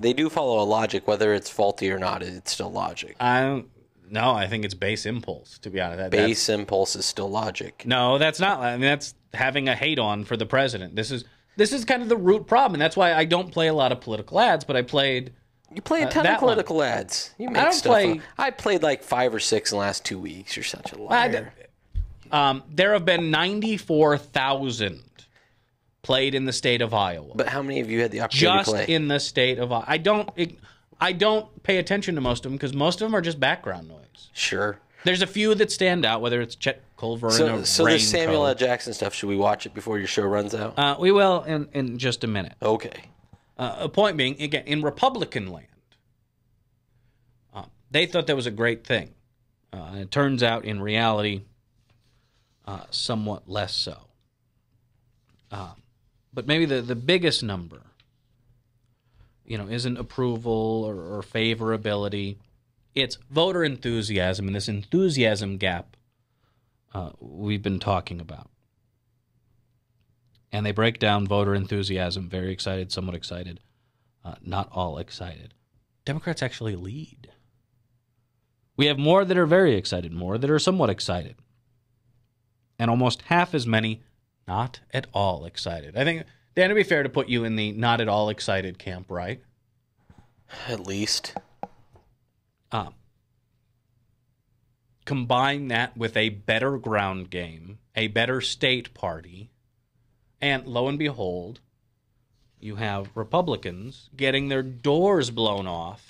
They do follow a logic, whether it's faulty or not. It's still logic. No, I think it's base impulse. To be honest, base impulse is still logic. No, that's not. I mean, that's having a hate on for the president. This is kind of the root problem, and that's why I don't play a lot of political ads. But I played. You play a ton of political ads. You make stuff up. I played like 5 or 6 in the last 2 weeks. You're such a liar. There have been 94,000 played in the state of Iowa. But how many of you had the opportunity to play? Just in the state of Iowa. I don't pay attention to most of them because most of them are just background noise. Sure. There's a few that stand out, whether it's Chet Culver or So the Samuel L. Jackson stuff, should we watch it before your show runs out? We will in just a minute. Okay. A point being, again, in Republican land, they thought that was a great thing. And it turns out, in reality, somewhat less so. But maybe the biggest number, isn't approval or favorability. It's voter enthusiasm, and this enthusiasm gap we've been talking about. And they break down voter enthusiasm, very excited, somewhat excited, not all excited. Democrats actually lead. We have more that are very excited, more that are somewhat excited, and almost half as many not at all excited. I think, Dan, it'd be fair to put you in the not at all excited camp, right? At least. Combine that with a better ground game, a better state party, and lo and behold, you have Republicans getting their doors blown off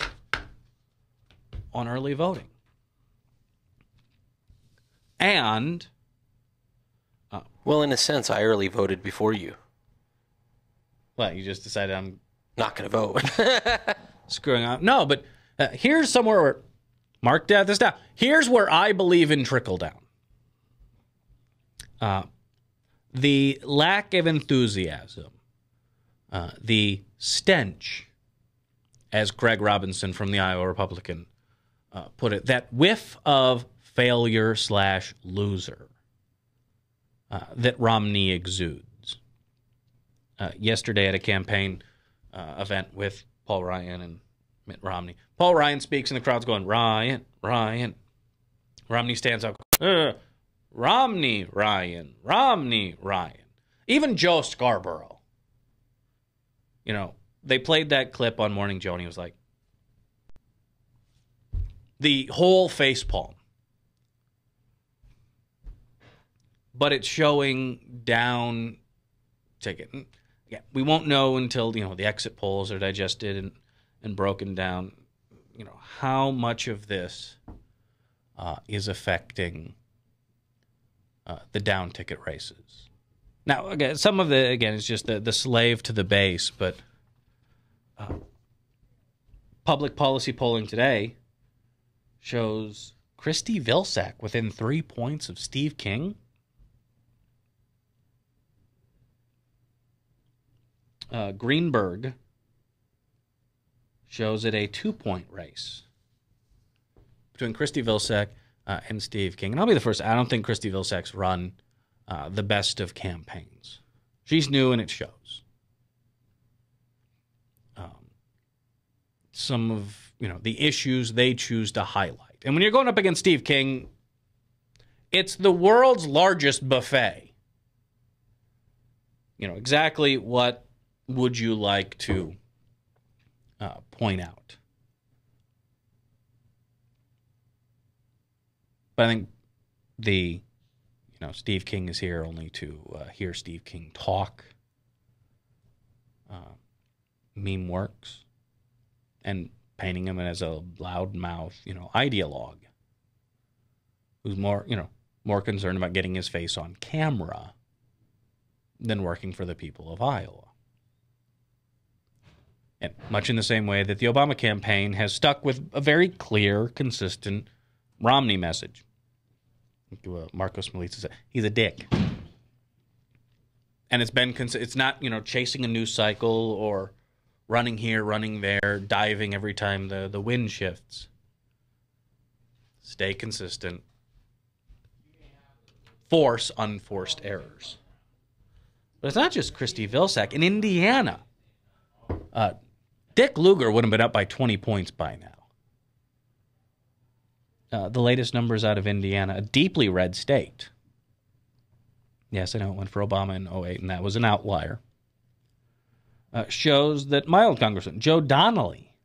on early voting. And... well, in a sense, I early voted before you. What, you just decided I'm... not going to vote. Screwing up. No, but here's somewhere where... mark this down. Here's where I believe in trickle-down. The lack of enthusiasm, the stench, as Craig Robinson from the Iowa Republican put it, that whiff of failure/loser that Romney exudes. Yesterday at a campaign event with Paul Ryan and Mitt Romney. Paul Ryan speaks and the crowd's going, Ryan, Ryan. Romney stands up, Romney, Ryan, Romney, Ryan. Even Joe Scarborough. You know, they played that clip on Morning Joe and he was like, the whole facepalm. But it's showing down ticket. Yeah, we won't know until, the exit polls are digested and broken down, how much of this is affecting the down ticket races. Now, again, some of it, is just the slave to the base, but public policy polling today shows Kristi Vilsack within 3 points of Steve King. Greenberg shows it a 2-point race between Kristi Vilsack and Steve King. And I'll be the first. I don't think Kristi Vilsack's run the best of campaigns. She's new and it shows. Some of the issues they choose to highlight. And when you're going up against Steve King, it's the world's largest buffet. Exactly what would you like to point out? But I think Steve King is here only to hear Steve King talk. Meme works. And painting him as a loudmouth, ideologue who's more concerned about getting his face on camera than working for the people of Iowa. And much in the same way that the Obama campaign has stuck with a very clear, consistent Romney message. Marcos Melitza said, he's a dick. And it's not, chasing a news cycle or running here, running there, diving every time the wind shifts. Stay consistent. Force unforced errors. But it's not just Kristi Vilsack. In Indiana, Dick Lugar would have been up by 20 points by now. The latest numbers out of Indiana, a deeply red state. Yes, I know it went for Obama in 2008, and that was an outlier. Shows that my old congressman, Joe Donnelly,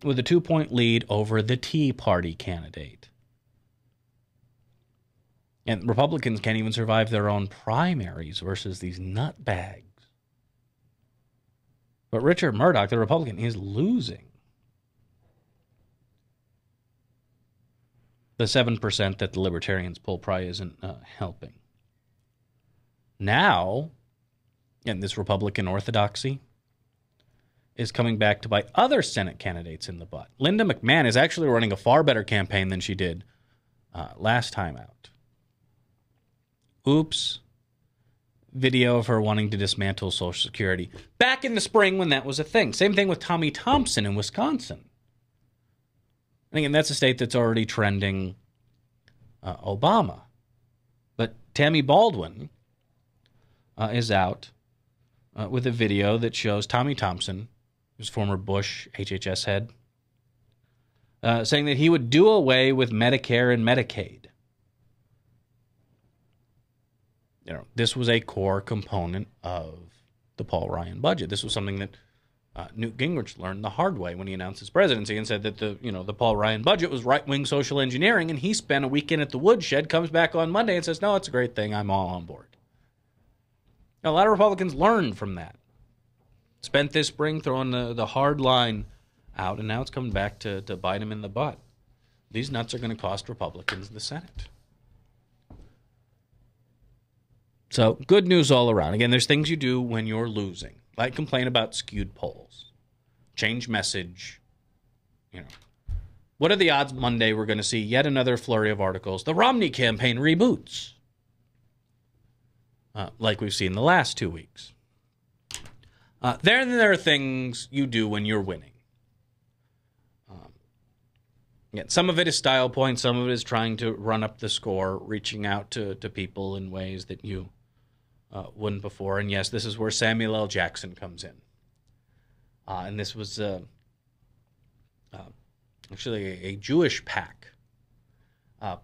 with a 2-point lead over the Tea Party candidate. And Republicans can't even survive their own primaries versus these nutbags. But Richard Murdoch, the Republican, is losing. The 7% that the Libertarians poll probably isn't helping. Now, and this Republican orthodoxy is coming back to bite other Senate candidates in the butt. Linda McMahon is actually running a far better campaign than she did last time out. Oops. Video of her wanting to dismantle Social Security. Back in the spring when that was a thing. Same thing with Tommy Thompson in Wisconsin. And again, that's a state that's already trending Obama. But Tammy Baldwin is out with a video that shows Tommy Thompson, who's former Bush HHS head, saying that he would do away with Medicare and Medicaid. This was a core component of the Paul Ryan budget. This was something that Newt Gingrich learned the hard way when he announced his presidency and said that the Paul Ryan budget was right-wing social engineering, and he spent a weekend at the woodshed, comes back on Monday and says, no, it's a great thing, I'm all on board. Now, a lot of Republicans learned from that. Spent this spring throwing the hard line out, and now it's coming back to bite him in the butt. These nuts are going to cost Republicans the Senate. So, good news all around. Again, there's things you do when you're losing, like complain about skewed polls, change message. What are the odds Monday we're going to see yet another flurry of articles? The Romney campaign reboots, like we've seen the last 2 weeks. There are things you do when you're winning. Some of it is style points. Some of it is trying to run up the score, reaching out to people in ways that you wouldn't before. And yes, this is where Samuel L. Jackson comes in. And this was actually a Jewish PAC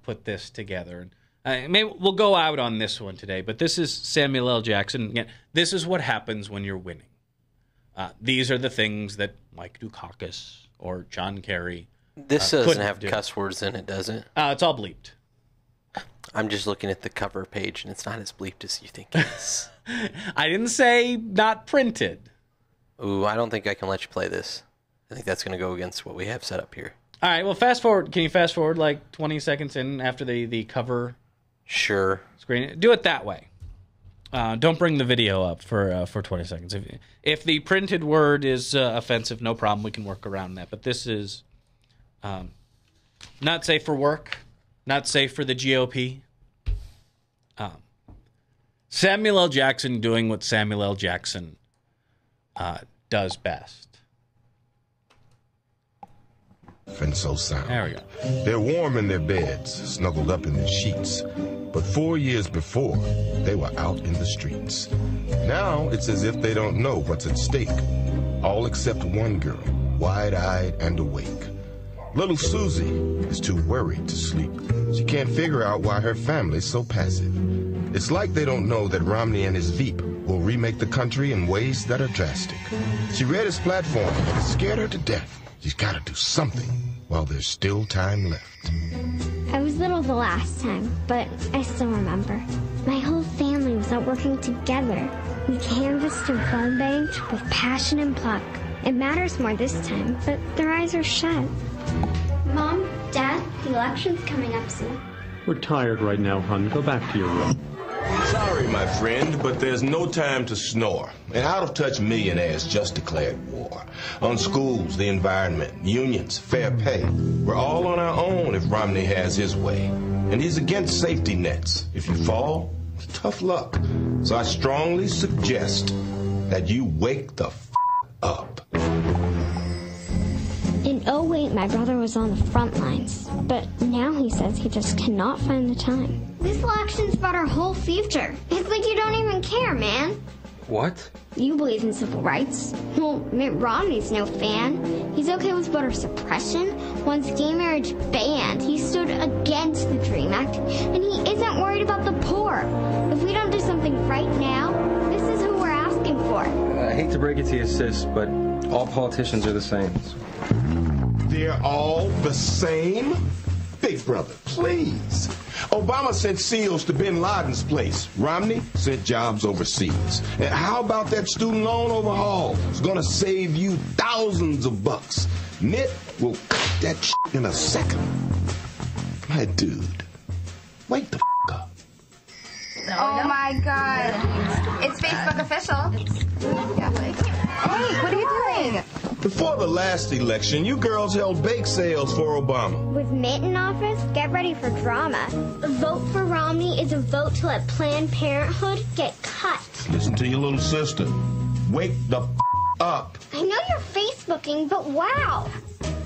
put this together. And maybe we'll go out on this one today, but this is Samuel L. Jackson. Again, this is what happens when you're winning. These are the things that Mike Dukakis or John Kerry This doesn't have cuss words in it, does it? It's all bleeped. I'm just looking at the cover page, and it's not as bleeped as you think it is. I didn't say not printed. Ooh, I don't think I can let you play this. I think that's going to go against what we have set up here. All right, well, fast forward. Can you fast forward like 20 seconds in after the cover? Sure. Screen. Do it that way. Don't bring the video up for 20 seconds. If the printed word is offensive, no problem. We can work around that. But this is not safe for work, not safe for the GOP. Samuel L. Jackson doing what Samuel L. Jackson does best. And so sound. There we go. They're warm in their beds, snuggled up in their sheets. But 4 years before, they were out in the streets. Now it's as if they don't know what's at stake. All except one girl, wide-eyed and awake. Little Susie is too worried to sleep. She can't figure out why her family's so passive. It's like they don't know that Romney and his Veep will remake the country in ways that are drastic. She read his platform, and it scared her to death. She's got to do something while there's still time left. I was little the last time, but I still remember. My whole family was out working together. We canvassed and phone banked with passion and pluck. It matters more this time, but their eyes are shut. Mom, Dad, the election's coming up soon. We're tired right now, hon. Go back to your room. Sorry, my friend, but there's no time to snore. And out-of-touch millionaires just declared war. On schools, the environment, unions, fair pay. We're all on our own if Romney has his way. And he's against safety nets. If you fall, tough luck. So I strongly suggest that you wake the up. In 08, my brother was on the front lines, but now he says he just cannot find the time. This election's about our whole future. It's like you don't even care, man. What? You believe in civil rights. Well, Mitt Romney's no fan. He's okay with voter suppression, wants gay marriage banned. He stood against the DREAM Act, and he isn't worried about the poor. If we don't do something right now, this is who we're asking for. I hate to break it to you, sis, but all politicians are the same. They're all the same? Big brother, please. Obama sent SEALs to bin Laden's place. Romney sent jobs overseas. And how about that student loan overhaul? It's gonna save you thousands of bucks. Mitt will cut that shit in a second. My dude, wake the up. Oh my God. It's Facebook official. Hey, what are you doing? Before the last election, you girls held bake sales for Obama. With Mitt in office, get ready for drama. A vote for Romney is a vote to let Planned Parenthood get cut. Listen to your little sister. Wake the up. I know you're Facebooking, but wow.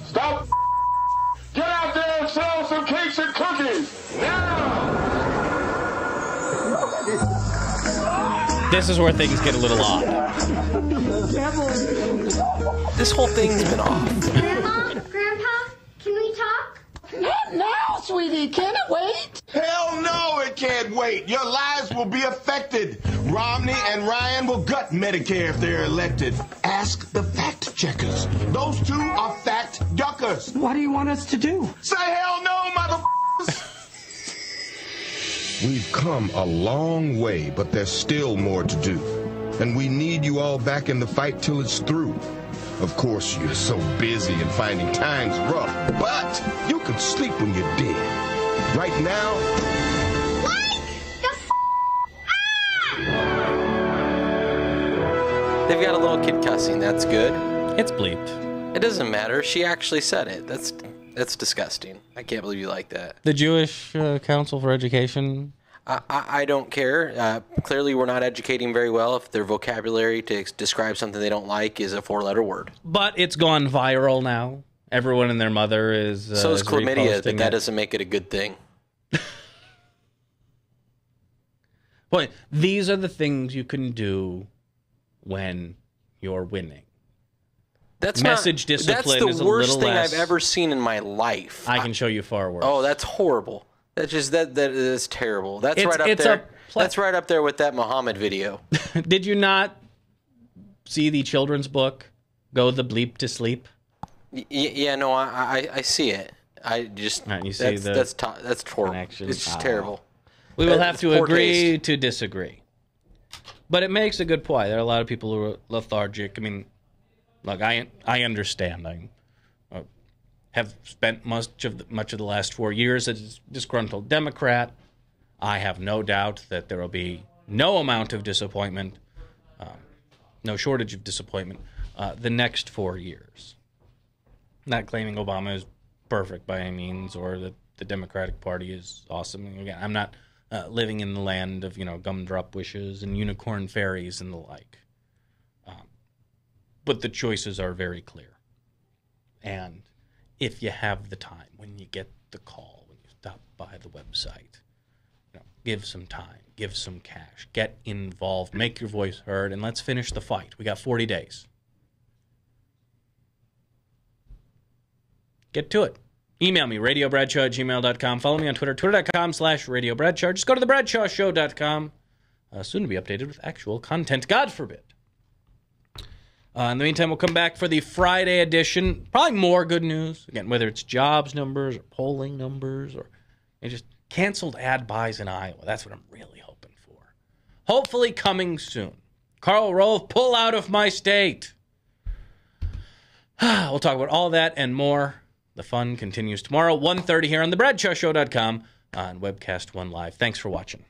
Stop. Get out there and sell some cakes and cookies. Now. This is where things get a little odd. This whole thing's been off. Grandpa, can we talk? Not now, sweetie. Can it wait? Hell no, it can't wait. Your lives will be affected. Romney and Ryan will gut Medicare if they're elected. ask the fact checkers. Those two are fact duckers. What do you want us to do? Say hell no, motherfuckers! We've come a long way, but there's still more to do. And we need you all back in the fight till it's through. Of course, you're so busy and finding times rough, but you can sleep when you're dead. Right now... They've got a little kid cussing. That's good. It's bleeped. It doesn't matter. She actually said it. That's disgusting. I can't believe you like that. The Jewish Council for Education... I don't care. Clearly, we're not educating very well if their vocabulary to describe something they don't like is a 4-letter word. But it's gone viral now. Everyone and their mother is so is chlamydia, but that it. doesn't make it a good thing. Boy, these are the things you can do when you're winning. That's Message discipline that's is the a worst little thing less. I've ever seen in my life. I can show you far worse. Oh, that's horrible. That's just that is terrible. That's right up there. That's right up there with that Muhammad video. Did you not see the children's book, Go the Bleep to Sleep? Yeah, no, I see it. I just you see that's horrible. It's just terrible. We will have to agree to disagree. But it makes a good point. There are a lot of people who are lethargic. I mean, look, I understand. I have spent much of the last 4 years as a disgruntled Democrat. I have no doubt that there will be no amount of disappointment, no shortage of disappointment, the next 4 years. Not claiming Obama is perfect by any means or that the Democratic Party is awesome. Again, I'm not living in the land of, gumdrop wishes and unicorn fairies and the like. But the choices are very clear. And if you have the time, when you get the call, when you stop by the website, give some time, give some cash, get involved, make your voice heard, and let's finish the fight. We got 40 days. Get to it. Email me, radiobradshaw@gmail.com. Follow me on Twitter, twitter.com/radiobradshaw. Just go to thebradshawshow.com. Soon to be updated with actual content, God forbid. In the meantime, we'll come back for the Friday edition. Probably more good news. Again, whether it's jobs numbers or polling numbers or just canceled ad buys in Iowa. That's what I'm really hoping for. Hopefully coming soon. Karl Rove, pull out of my state. We'll talk about all that and more. The fun continues tomorrow, 1:30 here on thebradshawshow.com on Webcast One Live. Thanks for watching.